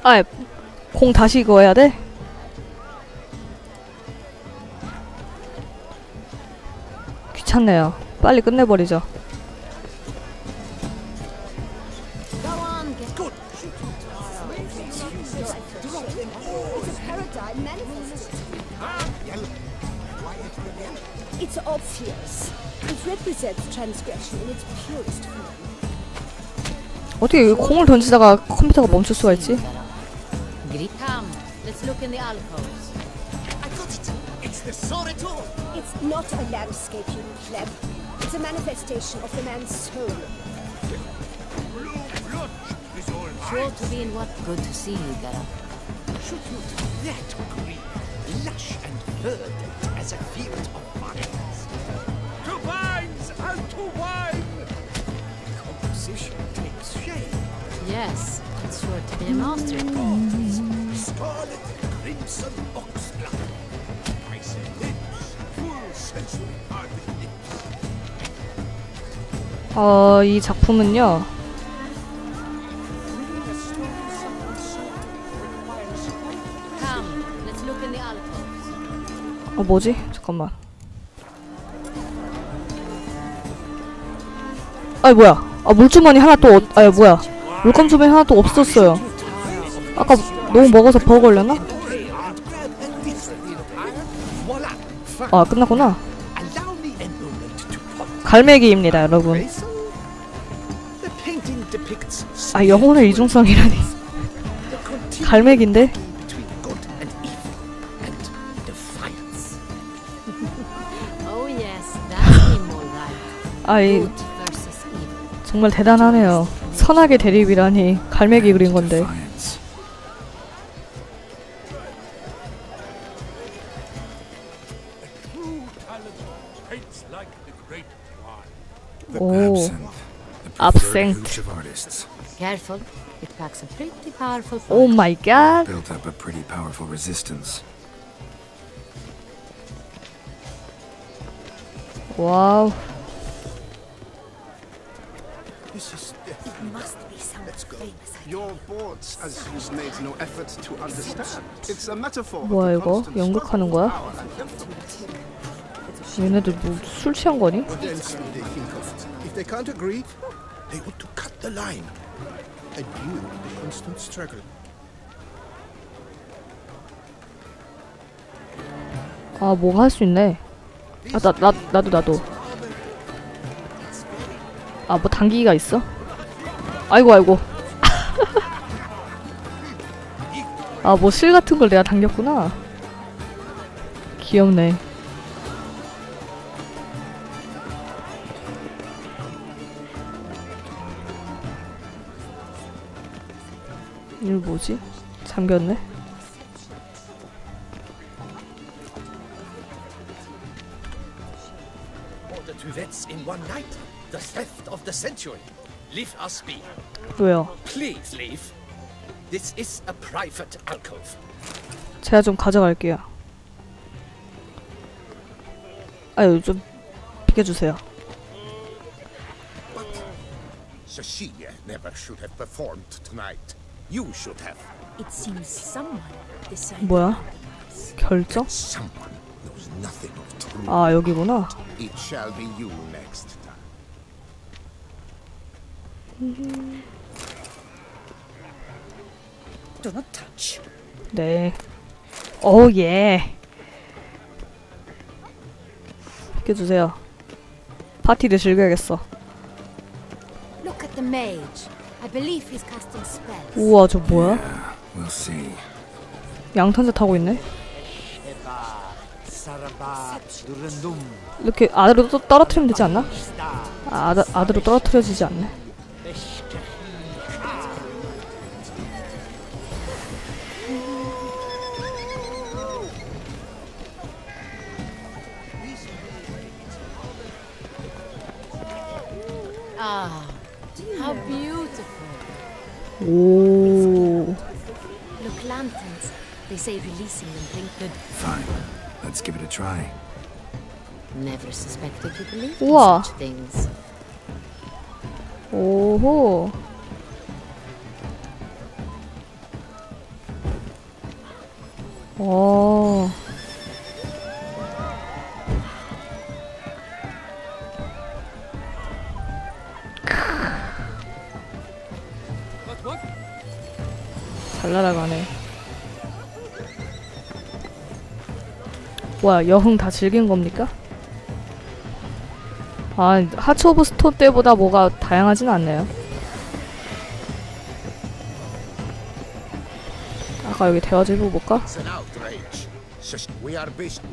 아, 공 다시 이거 해야 돼? 귀찮네요. 빨리 끝내버리죠. It's obvious. It represents transgression in its purest form. 어떻게 공을 던지다가 컴퓨터가 멈출 수가 있지? Let's look in the alcoves. I got it. It's the Soreto. It's not a landscape, you pleb. It's a manifestation of the man's soul. Sure to be in what? Good to see you, Gara. Should you that green, lush and verdant as a field of vines? To vines and to wine. Composition takes shape. Yes, it's sure to be a master. Scarlet, crimson, oxblood. Icy lips, full sensory ardent lips. 이 작품은요. Come, let's look in the alcoves. 뭐지? 잠깐만. 뭐야? 물주머니 하나 또 뭐야? 물감 주머니 하나 또 없었어요. 아까 너무 먹어서 버거 걸렸나? 끝났구나. 갈매기입니다, 여러분. 영혼의 이중성이라니. 갈매기인데? 정말 대단하네요. 선악의 대립이라니. 갈매기 그린 건데. 오, absinthe. Careful, it packs a pretty powerful punch. Oh my god. Built up a pretty powerful resistance. 와우. It must be some famous idea. Your boards, as who's made no effort to understand. It's a metaphor. 뭐야 이거? 연극하는 거야? 얘네들 뭐 술 취한 거니? What else would they think of? If they can't agree, they want to cut the line. And you, the constant struggle. 뭐가 할 수 있네. 나도. 뭐 당기기가 있어? 아이고. 뭐 실 같은 걸 내가 당겼구나. 귀엽네. 이거 뭐지? 잠겼네? Order to vets in one night. The theft of the century. Leave us be. 왜요? Please leave. This is a private alcove. 제가 좀 가져갈게요. 좀 비켜주세요. But Cecilia never should have performed tonight. You should have. It seems someone decided. 뭐야? 결정? Someone knows nothing of truth. 여기구나. It shall be you next time. Do not touch. 네. 예. 비켜주세요. 파티를 즐겨야겠어. Look at the mage. I believe he's casting spells. 우와, 저 뭐야? We'll see. 양탄자 타고 있네? 이렇게 아래로 또 떨어뜨리면 되지 않나? 아래로 떨어뜨려지지 않네. How beautiful. 오. Look, lanterns. They say releasing them bring good. Fine. Let's give it a try. Never suspected you believed 우와. in such things. 오호. 오. 잘 날아가네. 뭐야, 여흥 다 즐긴 겁니까? 아, 하츠 오브 스톤 때보다 뭐가 다양하진 않네요. 아까 여기 대화 좀 해볼까? It's an outrage.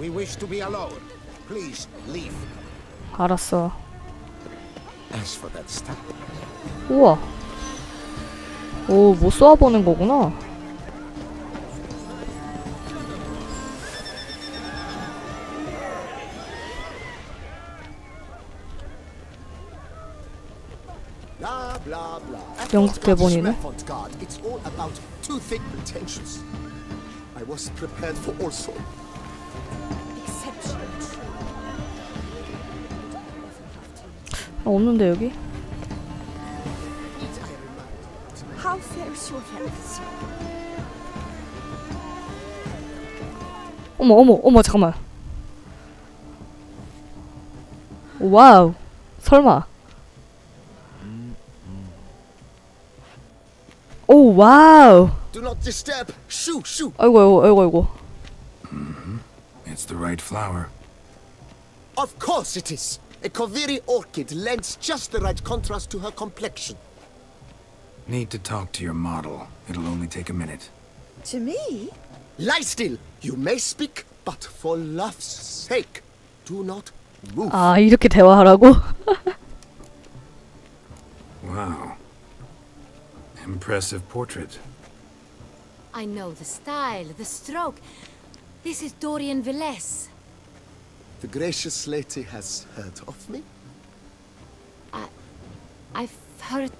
We wish to be alone. Please leave. 알았어. As for that stuff, 우와. 오, 뭐 쏘아보는 거구나. blah blah blah. 영국 대본이네. It's all about too thick pretensions. I was prepared for all sorts. Exceptional. 없는데 여기? How fair is your health? 어머 어머 어머 잠깐만. 와우. 설마. 오 와우. Do not disturb. Shoo, shoo. 아이고 아이고 아이고 아이고. It's the right flower. Of course it is. A Kaviri orchid lends just the right contrast to her complexion. Need to talk to your model. It'll only take a minute. To me? Lie still. You may speak, but for love's sake, do not move. 아 이렇게 대화하라고? Wow. Impressive portrait. I know the style, the stroke. This is Dorian Velez. The gracious lady has heard of me. I've heard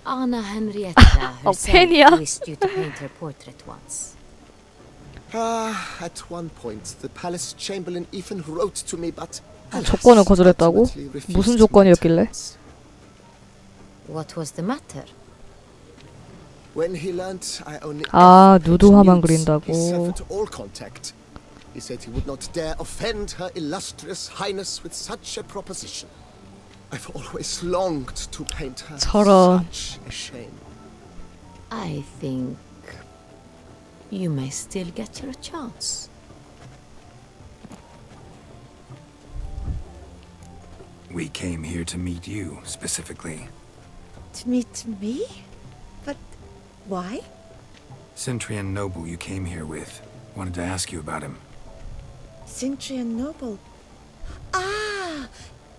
Anna Henrietta herself 팬이야? wished you to paint her portrait once. At one point, the palace chamberlain even wrote to me, but 조건을 거절했다고? 무슨 조건이었길래? What was the matter? When he learned I only 아 누드화만 그린다고. he severed all contact. He said he would not dare offend her illustrious highness with such a proposition. I've always longed to paint her. 저런. Such a shame. I think you may still get her a chance. We came here to meet you, specifically. To meet me? But why? Centrian noble you came here with. Wanted to ask you about him. Cintrian Noble. Ah!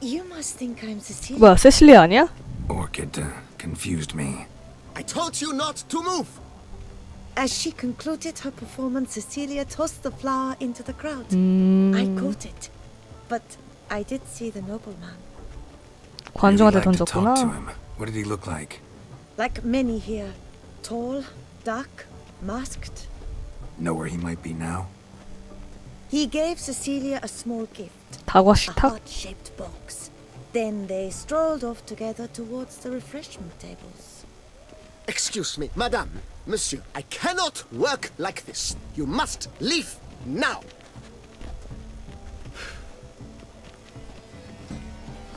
You must think I'm Cecilia. 뭐야 세실리아 아니야? Orchid confused me. I told you not to move. As she concluded her performance, Cecilia tossed the flower into the crowd. I caught it. But I did see the nobleman. 관중한테 Really like to talk to 던졌구나. him. What did he look like? Like many here. Tall, dark, masked. Know where he might be now? He gave Cecilia a small gift. A 다과식탁? heart-shaped box. Then they strolled off together towards the refreshment tables. Excuse me, madame, monsieur. I cannot work like this. You must leave now.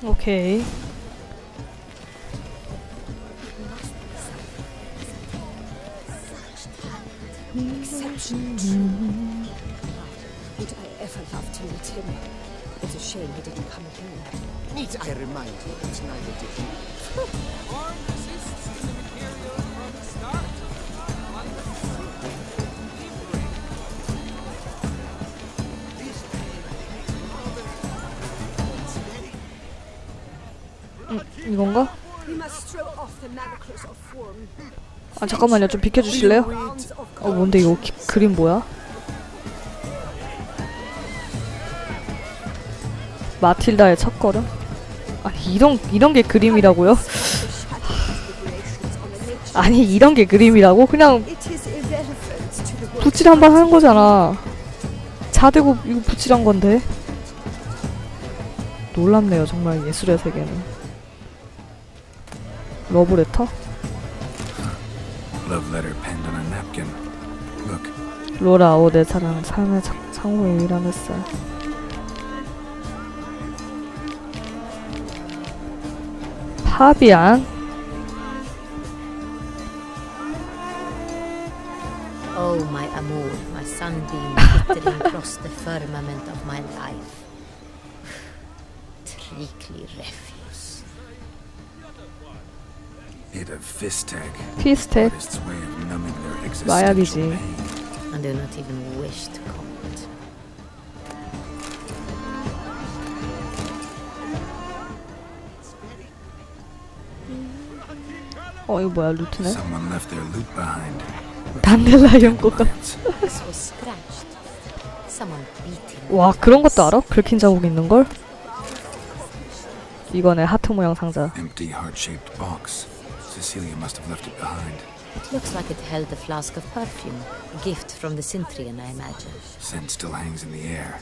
오케이. Exceptional. Would I ever love to meet him? It's a shame he didn't come here. Need I remind you that neither did he? 이건가? We must throw off the manacles of form. 아 잠깐만요 좀 비켜주실래요? Rounds of 뭔데 이거 그림 뭐야? 마틸다의 첫걸음? 아니 이런 게 그림이라고요? 아니 이런 게 그림이라고? 그냥 It is irrelevant to the world. 붓질 한번 하는 거잖아. 자대고 이거 붓질한 건데. 놀랍네요 정말 예술의 세계는. 러브레터? Love letter penned on a napkin. Look. 로라 내 사랑 삶의 창고에 유일한 햇살. 파비안? Oh, my amour, my sunbeam glittering across the firmament of my life. Treacly refuse. Hit of Fistech. 피스텍? Artist's way of numbing their existential 마약이지. pain. I do not even wish to comment. 이거 뭐야, 루트네? Someone left their loot behind. 단델라이온 꽃감. This was scratched. Someone beat him. 와, 그런 것도 알아? 긁힌 자국 있는걸? 이거네, 하트 모양 상자. Empty heart-shaped box. Cecilia must have left it behind. It looks like it held a flask of perfume. A gift from the Cintrian, I imagine. Scent still hangs in the air.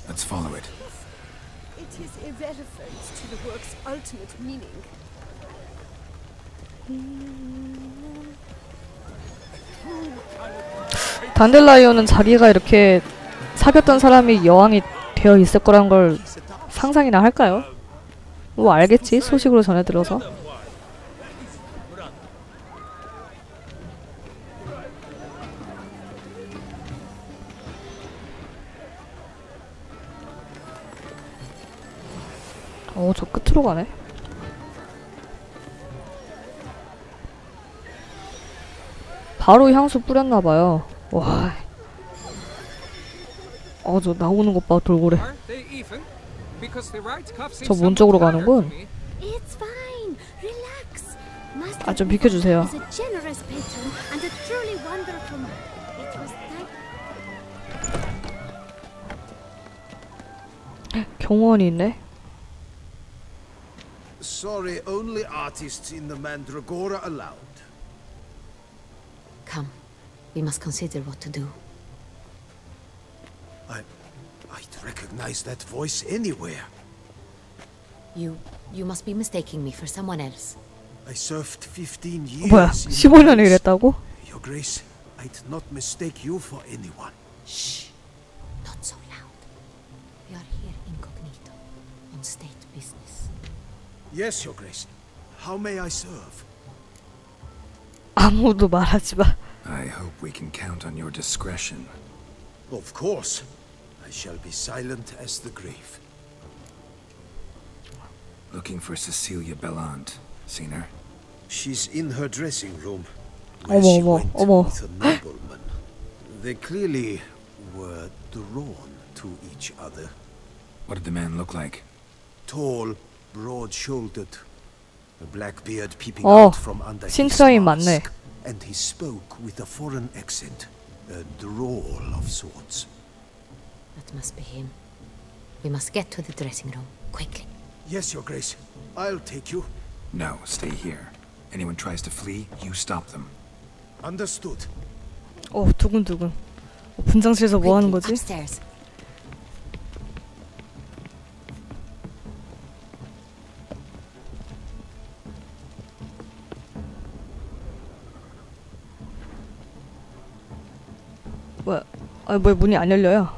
Let's follow it. It is irrelevant to the work's ultimate meaning. 단델라이온은 자기가 이렇게 사귀었던 사람이 여왕이 되어 있을 거란 걸 상상이나 할까요? 뭐 알겠지, 소식으로 전해 들어서. 저 끝으로 가네. 바로 향수 뿌렸나봐요. 와. 저 나오는 것 봐, 돌고래. 저 문 쪽으로 가는군. It's fine. Relax. 아, 좀 비켜주세요. Is a generous patron and a truly wonderful man. It was 경호원이 있네. Sorry, only artists in the Mandragora allowed. Come, we must consider what to do. I'd recognize that voice anywhere. You must be mistaking me for someone else. I served 15 years. 뭐야, 15년을 일했다고? Your Grace, I'd not mistake you for anyone. Shh, not so loud. We are here incognito, on state business. Yes, Your Grace. How may I serve? 아무도 말하지 마. I hope we can count on your discretion. Of course. I shall be silent as the grave. Looking for Cecilia Bellant. Seen her? She's in her dressing room. Where she went with a nobleman. They clearly were drawn to each other. What did the man look like? Tall, broad-shouldered, a black beard peeping out from under his 신트라인 맞네. mask, and he spoke with a foreign accent, a drawl of sorts. That must be him. We must get to the dressing room, quickly. Yes, Your Grace. I'll take you. No, stay here. Anyone tries to flee, you stop them. Understood. 두근두근. 분장실에서 뭐 하는 거지? Upstairs. 뭐야? 왜 문이 안 열려요?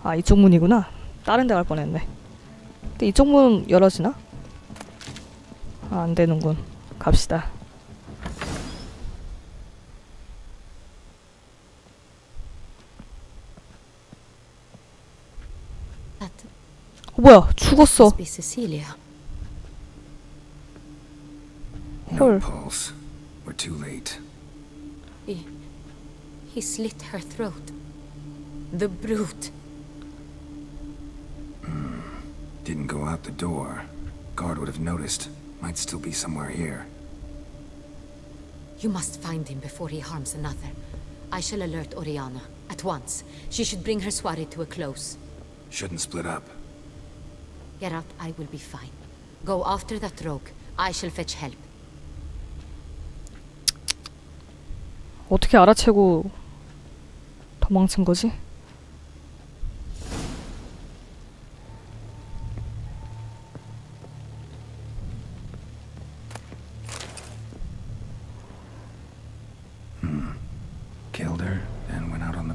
아, 이쪽 문이구나. 다른 데 갈 뻔했네. 근데 이쪽 문 열어지나? 아, 안 되는군. 갑시다. 뭐야? 죽었어. Must be Cecilia. No pulse. We're too late. He slit her throat. The brute. Didn't go out the door. Guard would have noticed. Might still be somewhere here. You must find him before he harms another. I shall alert Oriana at once. She should bring her soiree to a close. Shouldn't split up. Get out, I will be fine. Go after that rogue. I shall fetch help. 어떻게 알아채고 도망친 거지? Killed her, then went out on the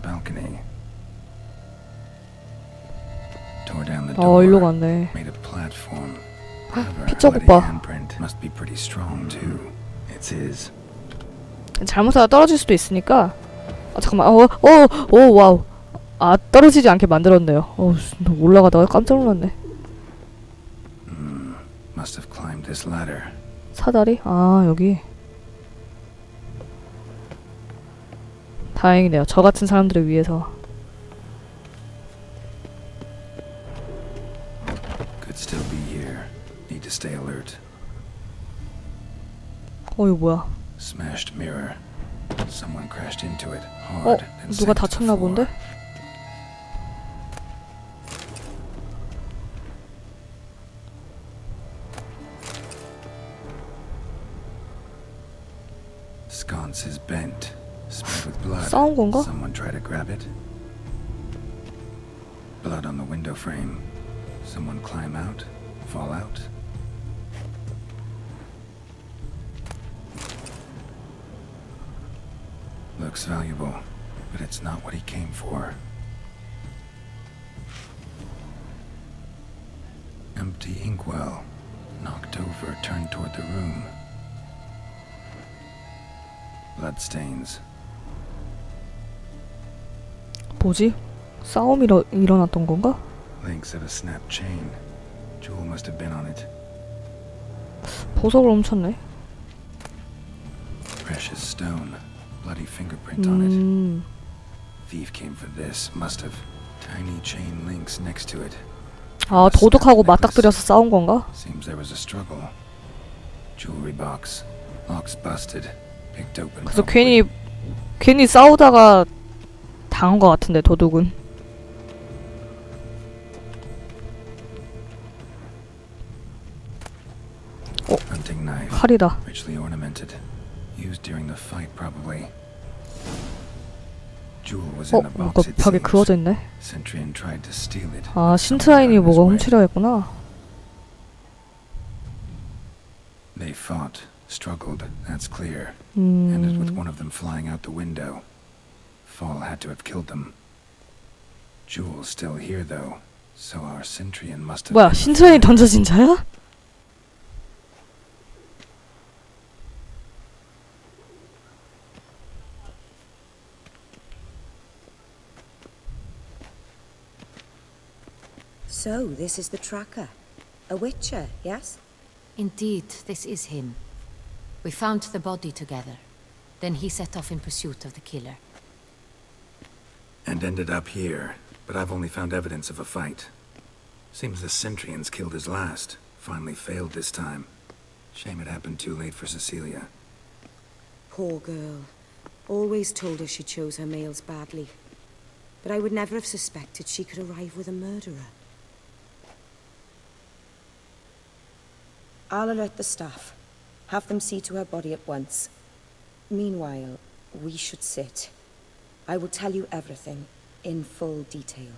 the door. 일로 갔네. Made of platform. However, 피적 bloody 오빠. handprint must be pretty strong too. It's his. 잘못하다 떨어질 수도 있으니까. 잠깐만. 와우. 떨어지지 않게 만들었네요. 올라가다가 깜짝 놀랐네. Must have climbed this ladder. 사다리? 여기. 다행이네요. 저 같은 사람들을 위해서. Could still be here. Need to stay alert. 이거 뭐야? Smashed mirror. Someone crashed into it hard. then 누가 sank to the 다쳤나 본데? floor. Sconce is bent, smeared with blood. 싸운 건가? Someone try to grab it. Blood on the window frame. Someone climb out, fall out. Looks valuable, but it's not what he came for. Empty inkwell, knocked over, turned toward the room. Bloodstains. 뭐지? 싸움이 일어났던 건가? Links of a snapped chain. Jewel must have been on it. 보석을 훔쳤네. Precious stone. Bloody fingerprint on it. Thief came for this. Must have. Tiny chain links next to it. 도둑하고 맞닥뜨려서 싸운 건가? Seems there was a struggle. Jewelry box. Locks busted. Picked open. 그래서 괜히 싸우다가 당한 것 같은데 도둑은. Hunting knife. 칼이다. Richly ornamented. Used during the fight, probably. Jewel was in the box. 이거 벽에 그어져 있네. Centurion tried to steal it. 신트라인이 뭐가 훔치려 했구나. They fought, struggled, that's clear. Ended with one of them flying out the window. Fall had to have killed them. Jewel's still here though, so our Centurion must have. 뭐야, 신트라인이 던져진 자야? So, this is the tracker. A witcher, yes? Indeed, this is him. We found the body together. Then he set off in pursuit of the killer. And ended up here, but I've only found evidence of a fight. Seems the Centurions killed his last. Finally failed this time. Shame it happened too late for Cecilia. Poor girl. Always told her she chose her males badly. But I would never have suspected she could arrive with a murderer. I'll alert the staff. Have them see to her body at once. Meanwhile, we should sit. I will tell you everything, in full detail.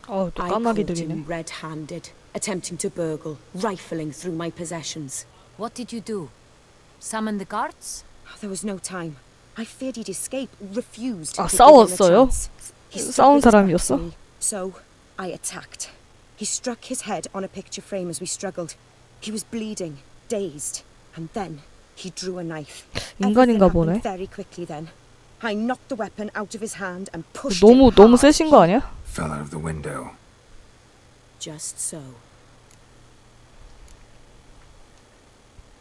또 I 까마귀 caught 들이네. him red-handed, attempting to burgle, rifling through my possessions. What did you do? Summon the guards? There was no time. I feared he'd escape, refused. 아, to give him a 싸웠어요? chance. He stood 싸운 with his back to 사람이었어? me, so I attacked. He struck his head on a picture frame as we struggled. He was bleeding, dazed, and then he drew a knife. 인간인가 Everything happened 보네. very quickly then. I knocked the weapon out of his hand and pushed him 너무 hard. 세신 거 아니야? Fell out of the window. Just so.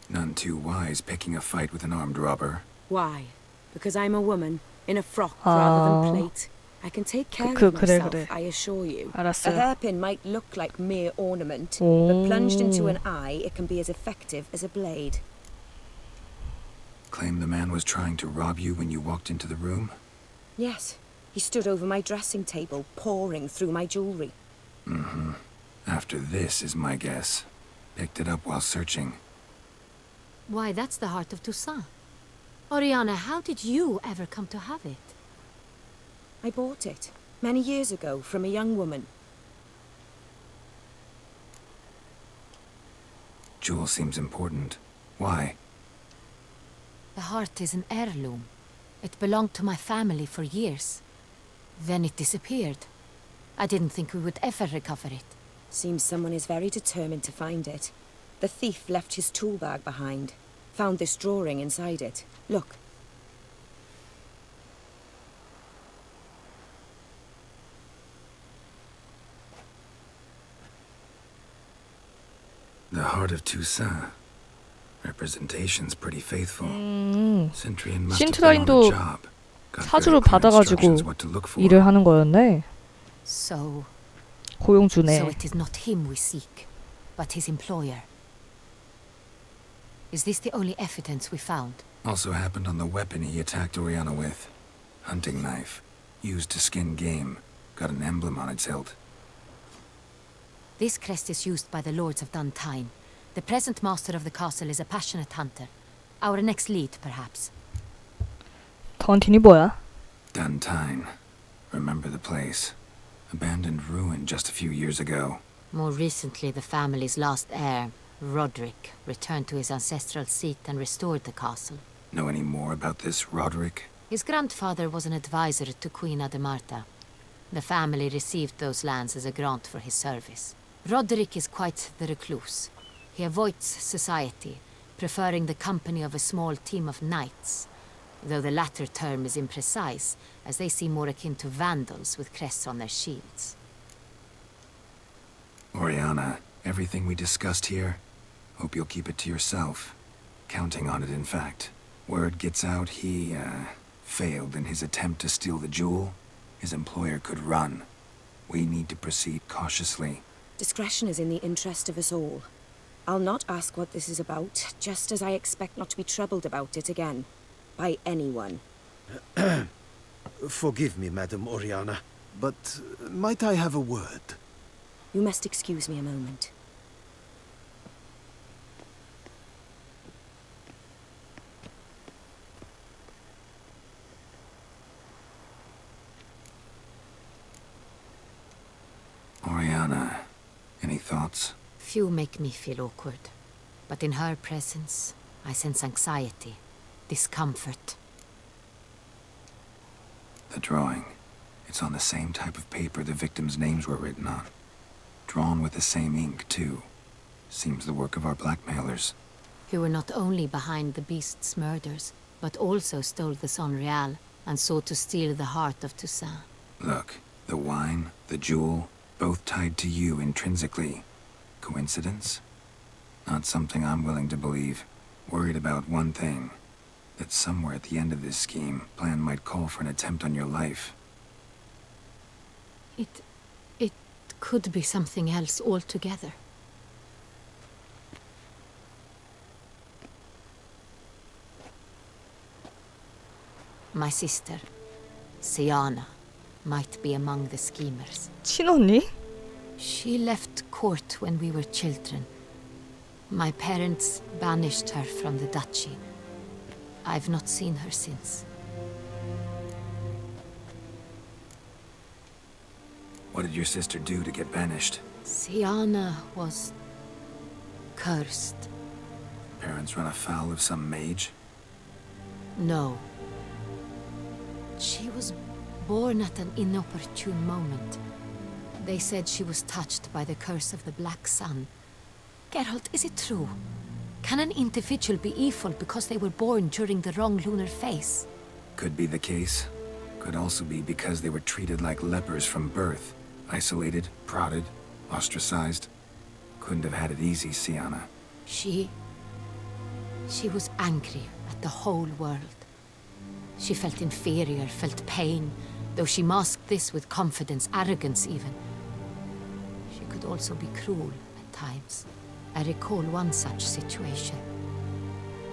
None too wise picking a fight with an armed robber. Why? Because I'm a woman in a frock rather than plate. I can take care of myself, 그래. I assure you. 알았어요. A hairpin might look like mere ornament, but plunged into an eye, it can be as effective as a blade. Claim the man was trying to rob you when you walked into the room? Yes, he stood over my dressing table, pouring through my jewelry. After this is my guess. Picked it up while searching. Why, that's the heart of Toussaint. Oriana, how did you ever come to have it? I bought it, many years ago, from a young woman. Jewel seems important. Why? The heart is an heirloom. It belonged to my family for years. Then it disappeared. I didn't think we would ever recover it. Seems someone is very determined to find it. The thief left his tool bag behind. Found this drawing inside it. Look. The heart of Toussaint. Representation's pretty faithful. Centurion must have been on the job. Got 사주를 very clear 받아가지고 instructions what to look for. 일을 하는 거였네. So 고용주네. it is not him we seek, but his employer. Is this the only evidence we found? Also happened on the weapon he attacked Oriana with. Hunting knife. Used to skin game. Got an emblem on its hilt. This crest is used by the lords of Duntine. The present master of the castle is a passionate hunter. Our next lead, perhaps. 던틴이 뭐야? Duntine. Remember the place. Abandoned ruin just a few years ago. More recently, the family's last heir, Roderick, returned to his ancestral seat and restored the castle. Know any more about this Roderick? His grandfather was an advisor to Queen Ademarta. The family received those lands as a grant for his service. Roderick is quite the recluse. He avoids society, preferring the company of a small team of knights, though the latter term is imprecise, as they seem more akin to vandals with crests on their shields. Oriana, everything we discussed here, hope you'll keep it to yourself. Counting on it, in fact. Word gets out he, failed in his attempt to steal the jewel. His employer could run. We need to proceed cautiously. Discretion is in the interest of us all. I'll not ask what this is about, just as I expect not to be troubled about it again. By anyone. Forgive me, Madam Oriana, but might I have a word? You must excuse me a moment. Oriana, any thoughts? Few make me feel awkward, but in her presence, I sense anxiety, discomfort. The drawing. It's on the same type of paper the victims' names were written on. Drawn with the same ink, too. Seems the work of our blackmailers. Who were not only behind the beast's murders, but also stole the Son Real and sought to steal the heart of Toussaint. Look, the wine, the jewel, both tied to you intrinsically. Coincidence? Not something I'm willing to believe. Worried about one thing. That somewhere at the end of this scheme, plan might call for an attempt on your life. It could be something else altogether. My sister, Siana, might be among the schemers. 친언니? She left court when we were children. My parents banished her from the duchy. I've not seen her since. What did your sister do to get banished? Siana was cursed. Parents run afoul of some mage? No. She was born at an inopportune moment. They said she was touched by the curse of the Black Sun. Geralt, is it true? Can an individual be evil because they were born during the wrong lunar phase? Could be the case. Could also be because they were treated like lepers from birth. Isolated, prodded, ostracized. Couldn't have had it easy, Siana. She was angry at the whole world. She felt inferior, felt pain, though she masked this with confidence, arrogance even. She could also be cruel at times. I recall one such situation.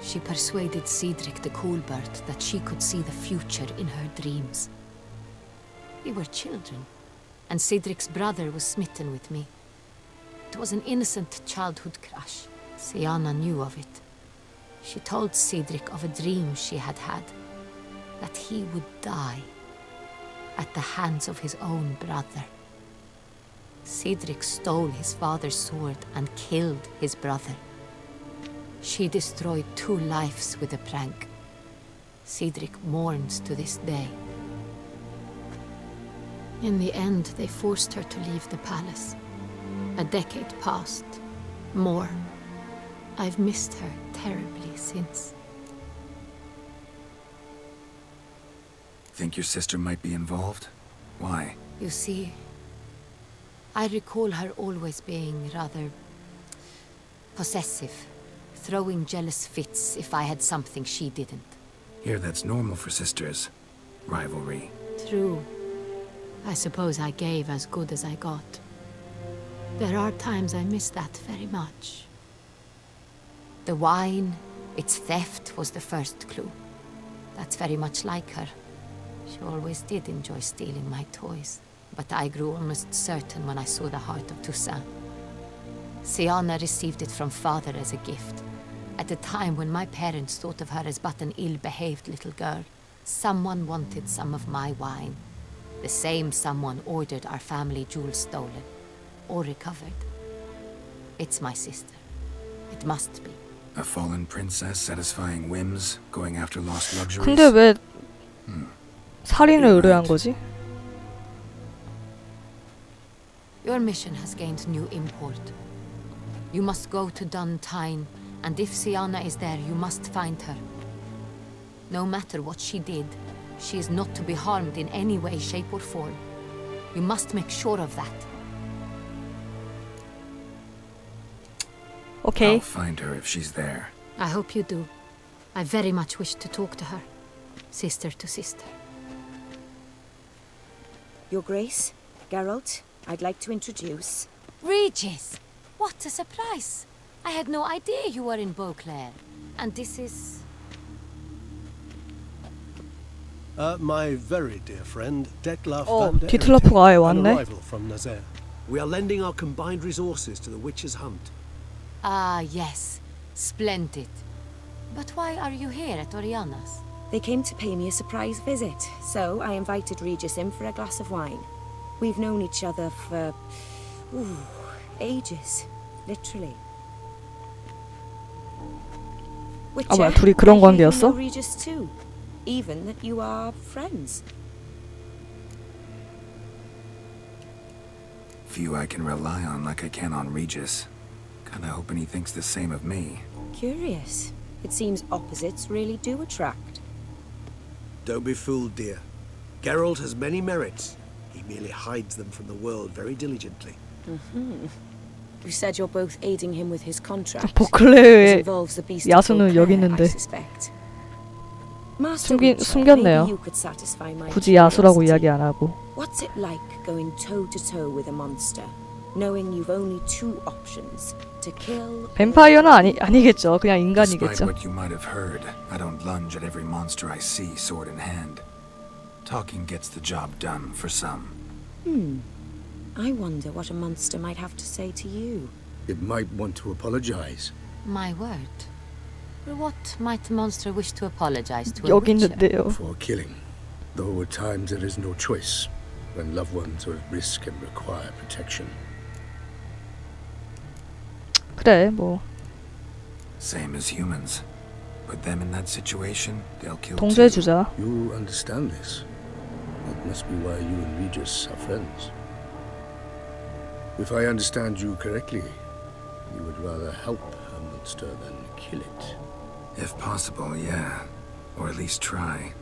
She persuaded Cedric the Coolbird that she could see the future in her dreams. We were children, and Cedric's brother was smitten with me. It was an innocent childhood crush. Siana knew of it. She told Cedric of a dream she had had, that he would die at the hands of his own brother. Cedric stole his father's sword and killed his brother. She destroyed 2 lives with a prank. Cedric mourns to this day. In the end, they forced her to leave the palace. A decade passed. More. I've missed her terribly since. Think your sister might be involved? Why? You see, I recall her always being rather possessive, throwing jealous fits if I had something she didn't. Here, that's normal for sisters. Rivalry. True. I suppose I gave as good as I got. There are times I miss that very much. The wine, its theft, was the first clue. That's very much like her. She always did enjoy stealing my toys, but I grew almost certain when I saw the heart of Toussaint. Siana received it from father as a gift. At a time when my parents thought of her as but an ill-behaved little girl, someone wanted some of my wine. The same someone ordered our family jewels stolen, or recovered. It's my sister. It must be. A fallen princess satisfying whims, going after lost luxuries. 근데 왜 살인을 의뢰한 거지? Your mission has gained new import. You must go to Duntine, and if Siana is there, you must find her. No matter what she did, she is not to be harmed in any way, shape or form. You must make sure of that. Okay. I'll find her if she's there. I hope you do. I very much wish to talk to her. Sister to sister. Your Grace, Geralt, I'd like to introduce... Regis! What a surprise! I had no idea you were in Beauclair. And this is... My very dear friend, Detlef 어, van der 디틀러프가 아예 an 왔네. arrival from Nazaire. We are lending our combined resources to the witch's hunt. Ah, yes. Splendid. But why are you here at Oriana's? They came to pay me a surprise visit, so I invited Regis in for a glass of wine. We've known each other for... ages. Literally. 아 뭐야, 둘이 그런 관계였어? I hear you know Regis too. Even that you are friends. Few I can rely on like I can on Regis. Kinda hoping he thinks the same of me. Curious. It seems opposites really do attract. Don't be fooled, dear. Geralt has many merits. He merely hides them from the world very diligently. You said you're both aiding him with his contract. 보클레의 It involves the beast of 야수는 여기 Beauclair, 있는데 I suspect. Master Witcher, 숨겼네요. maybe you could satisfy my 굳이 야수라고 curiosity. 이야기 안 하고. What's it like going toe-to-toe with a monster, knowing you've only two options, to kill... 뱀파이어는 아니겠죠. 그냥 Despite 인간이겠죠. what you might have heard, I don't lunge at every monster I see, sword in hand. Talking gets the job done for some. I wonder what a monster might have to say to you. It might want to apologize. My word. For what might the monster wish to apologize to a 여기 witcher? 있는데요. For killing. Though at times there is no choice, when loved ones are at risk and require protection. 그래 뭐 Same as humans. Put them in that situation, they'll kill too. 동조해주자. You understand this. That must be why you and Regis are friends. If I understand you correctly, you would rather help a monster than kill it. If possible, yeah. Or at least try.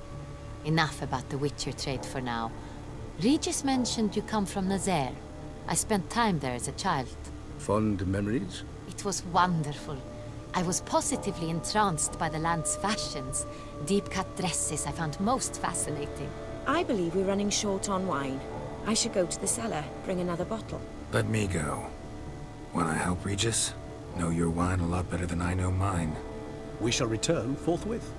Enough about the Witcher trade for now. Regis mentioned you come from Nazaire. I spent time there as a child. Fond memories? It was wonderful. I was positively entranced by the land's fashions. Deep-cut dresses I found most fascinating. I believe we're running short on wine. I should go to the cellar, bring another bottle. Let me go. Wanna help Regis? Know your wine a lot better than I know mine. We shall return forthwith.